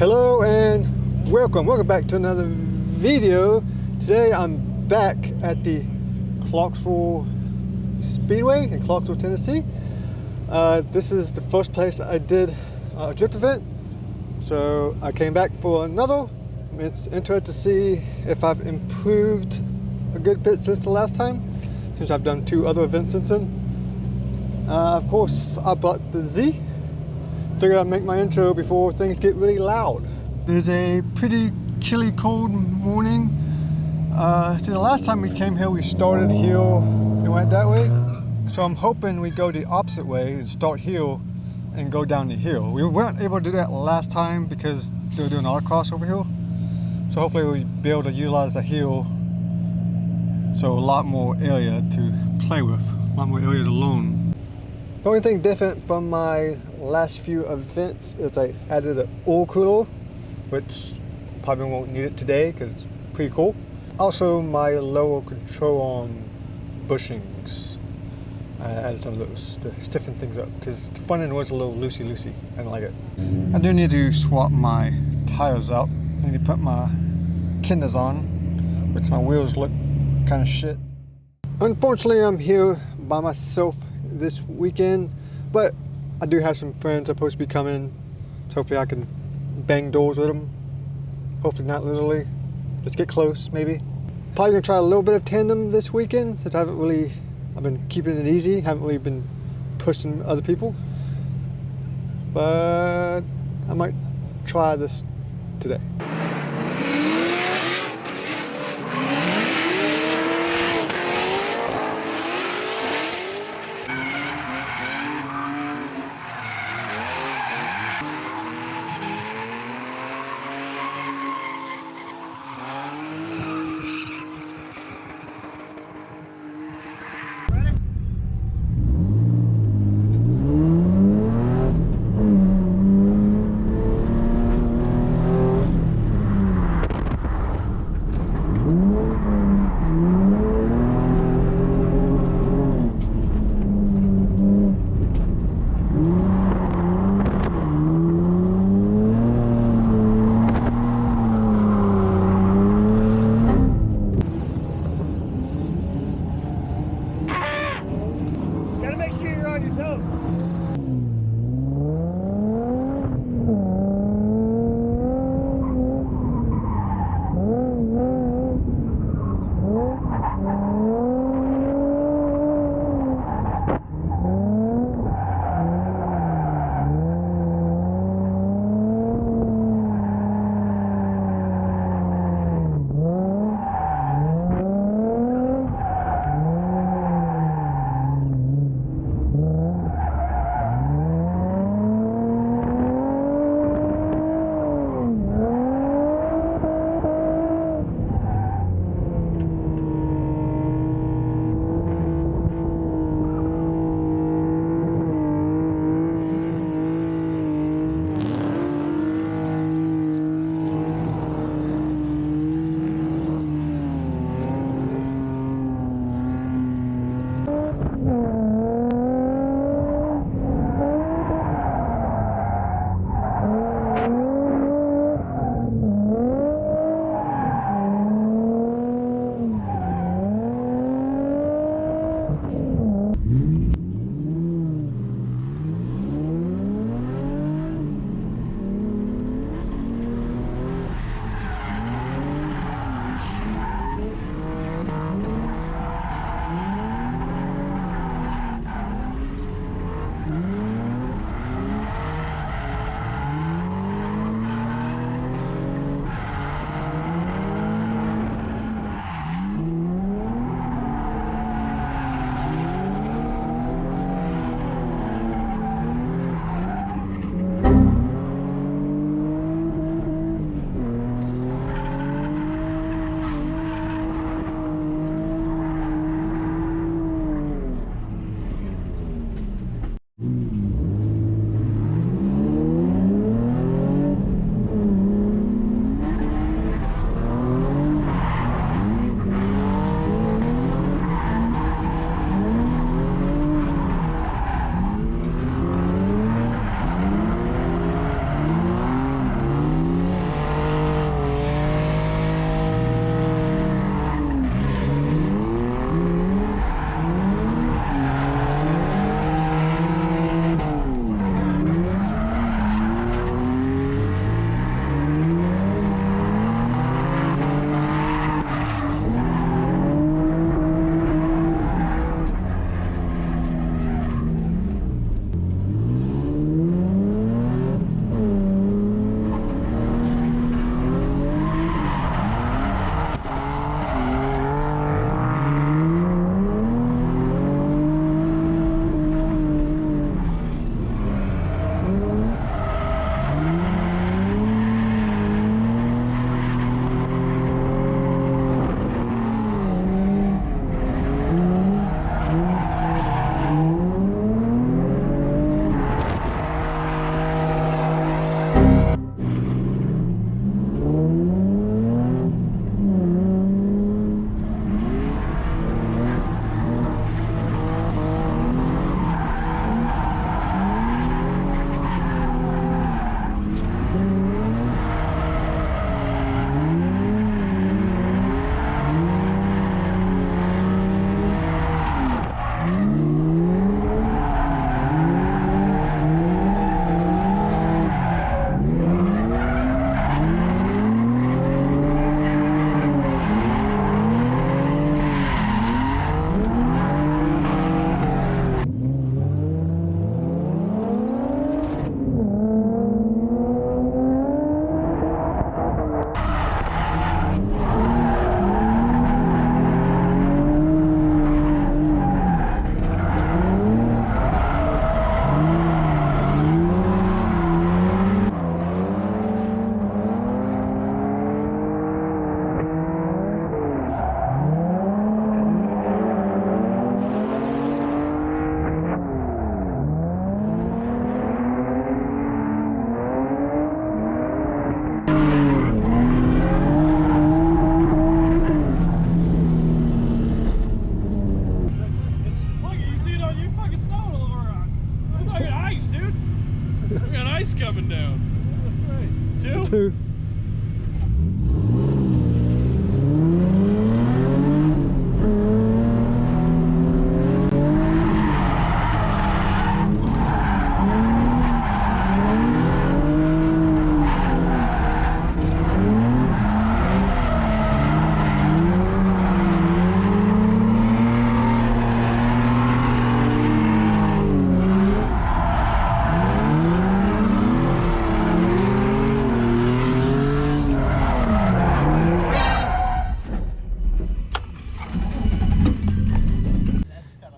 Hello and welcome back to another video. Today I'm back at the Clarksville Speedway in Clarksville, Tennessee. This is the first place that I did a drift event, so I came back for another. I'm interested to see if I've improved a good bit since the last time, since I've done 2 other events since then. Of course, I bought the Z. Figured I'd make my intro before things get really loud. It's a pretty chilly, cold morning. See, the last time we came here, we started here and went that way. So I'm hoping we go the opposite way and start here and go down the hill. We weren't able to do that last time because they were doing autocross over here. So hopefully we'll be able to utilize the hill. So a lot more area to play with, a lot more area to learn. The only thing different from my last few events is I added an oil cooler, which probably won't need it today because it's pretty cool. Also, my lower control arm bushings, I added some of those to stiffen things up because the front end was a little loosey-loosey. I don't like it. I do need to swap my tires out. I need to put my Kinders on, which my wheels look kind of shit. Unfortunately, I'm here by myself this weekend, but I do have some friends supposed to be coming, so hopefully I can bang doors with them. Hopefully not literally. Let's get close, maybe. Probably gonna try a little bit of tandem this weekend, since I've been keeping it easy, haven't really been pushing other people. But I might try this today. too.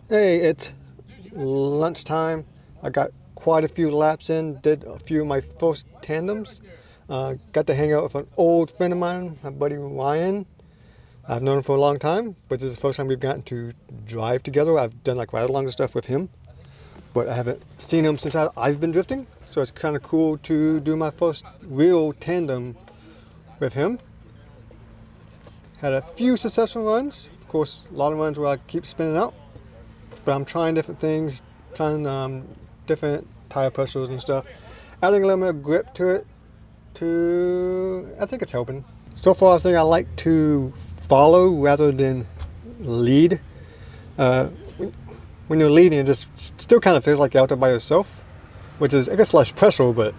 Hey, it's lunchtime. I got quite a few laps in, did a few of my first tandems. Got to hang out with an old friend of mine, my buddy Ryan. I've known him for a long time, but this is the first time we've gotten to drive together. I've done like ride-along stuff with him, but I haven't seen him since I've been drifting. So it's kind of cool to do my first real tandem with him. Had a few successful runs. Of course, a lot of runs where I keep spinning out. But I'm trying different things, trying different tire pressures and stuff. Adding a little more grip to it, I think it's helping. So far, I think I like to follow rather than lead. When you're leading, it just still kind of feels like you're out there by yourself, which is, I guess, less pressure, but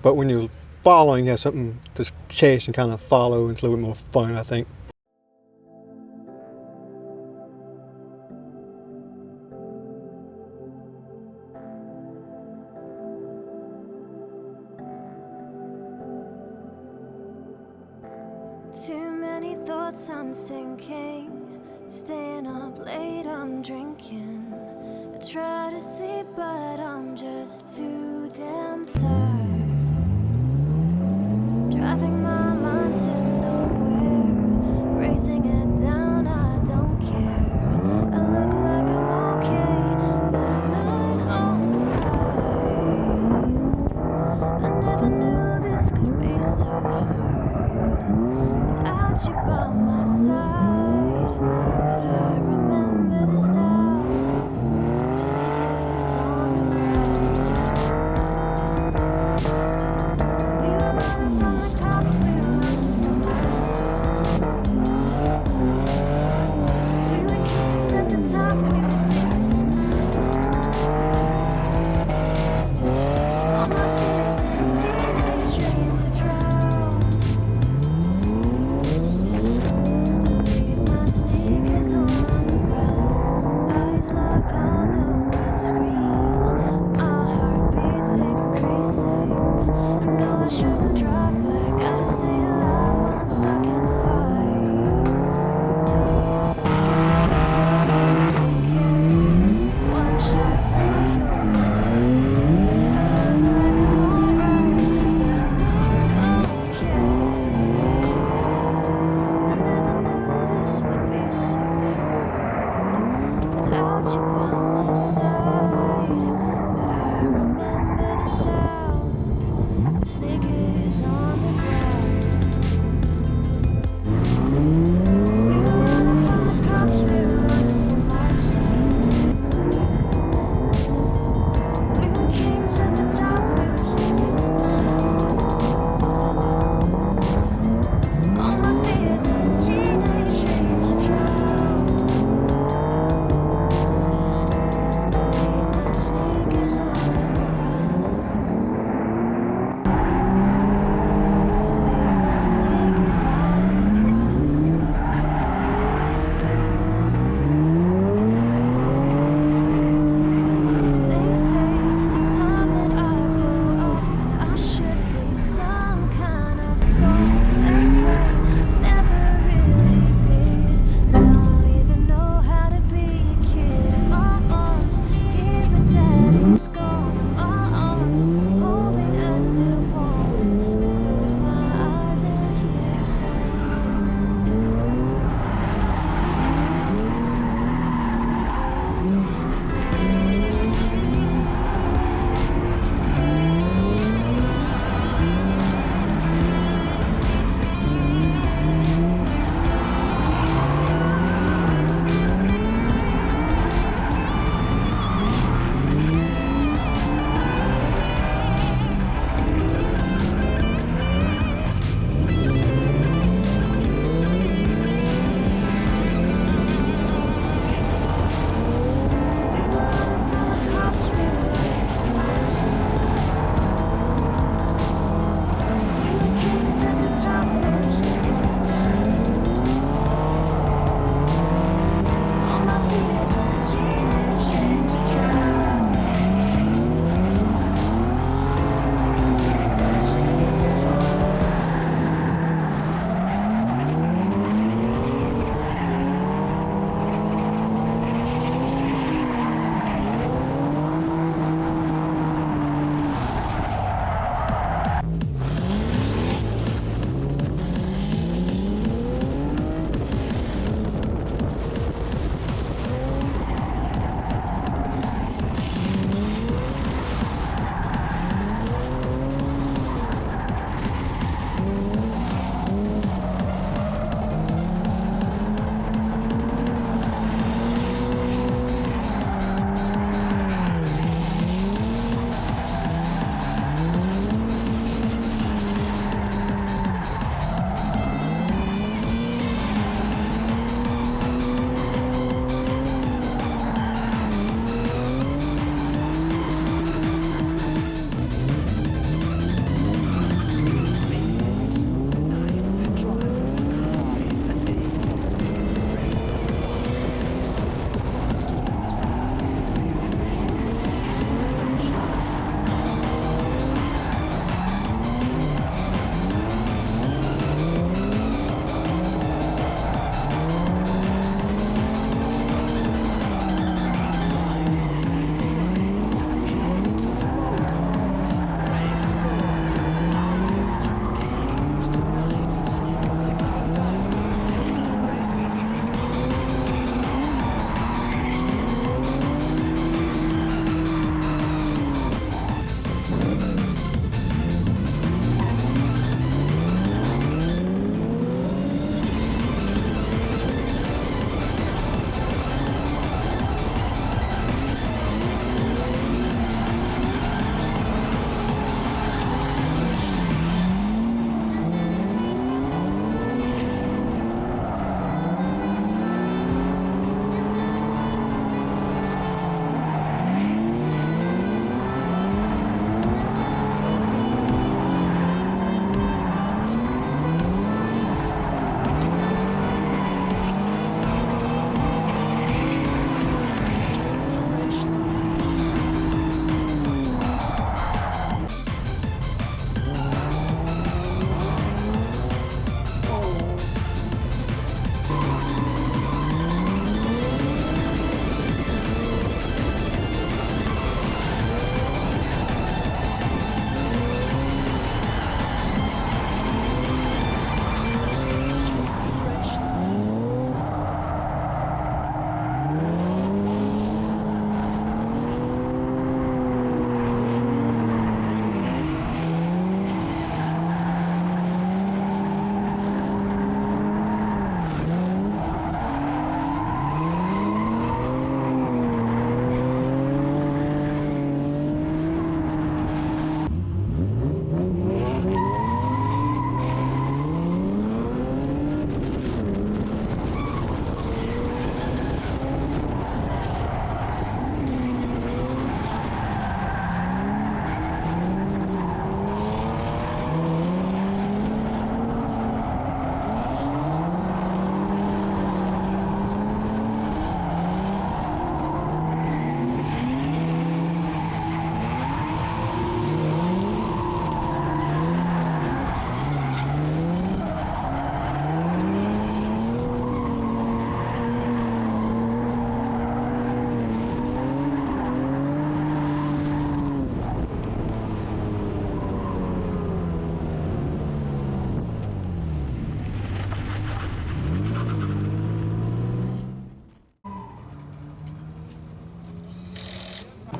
when you're following, you have something to chase and kind of follow, and it's a little bit more fun, I think. Too many thoughts I'm sinking, staying up late I'm drinking. I try to sleep but I'm just too damn tired. Driving my mind to nowhere, racing it down, I don't care. I look like I'm okay, but I'm not alright. I never knew this could be so hard without you by my side. But I remember the sound of sneakers on the ground. We were running from the cops, we were running from ourselves. We were kings at the top, we were sleeping in the sand. All my fears and teenage dreams are drowned.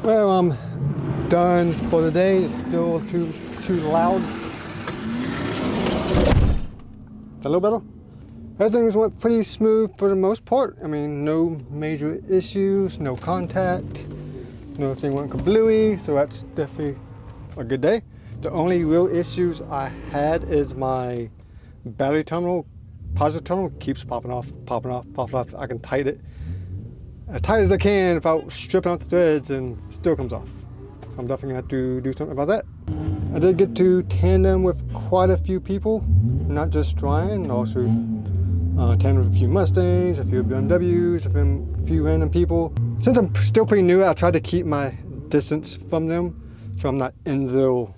Well, I'm done for the day. It's still too loud. A little better? Everything's went pretty smooth for the most part. I mean, no major issues, no contact, nothing went kablooey, so that's definitely a good day. The only real issues I had is my battery terminal, positive terminal, keeps popping off. I can tighten it as tight as I can without stripping out the threads, and it still comes off. So I'm definitely gonna have to do something about that. I did get to tandem with quite a few people, not just Ryan, also tandem with a few Mustangs, a few BMWs, a few random people. Since I'm still pretty new, I tried to keep my distance from them, so I'm not in their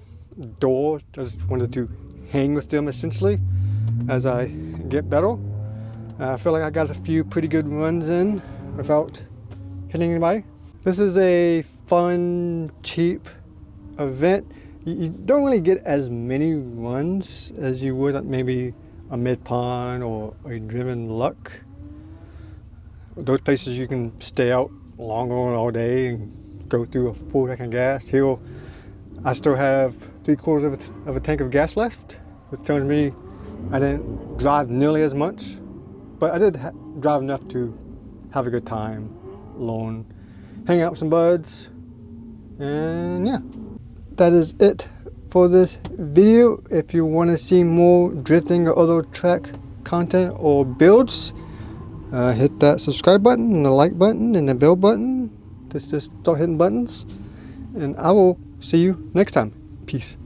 door. I just wanted to hang with them essentially as I get better. I feel like I got a few pretty good runs in without hitting anybody. This is a fun, cheap event. You don't really get as many runs as you would at maybe a mid-pond or a driven luck. Those places you can stay out longer all day and go through a full tank of gas. Here, I still have 3/4 of a tank of gas left, which tells me I didn't drive nearly as much, but I did drive enough to have a good time alone, hang out with some buds, and yeah. That is it for this video. If you want to see more drifting or other track content or builds, hit that subscribe button and the like button and the bell button. Just start hitting buttons, and I will see you next time. Peace.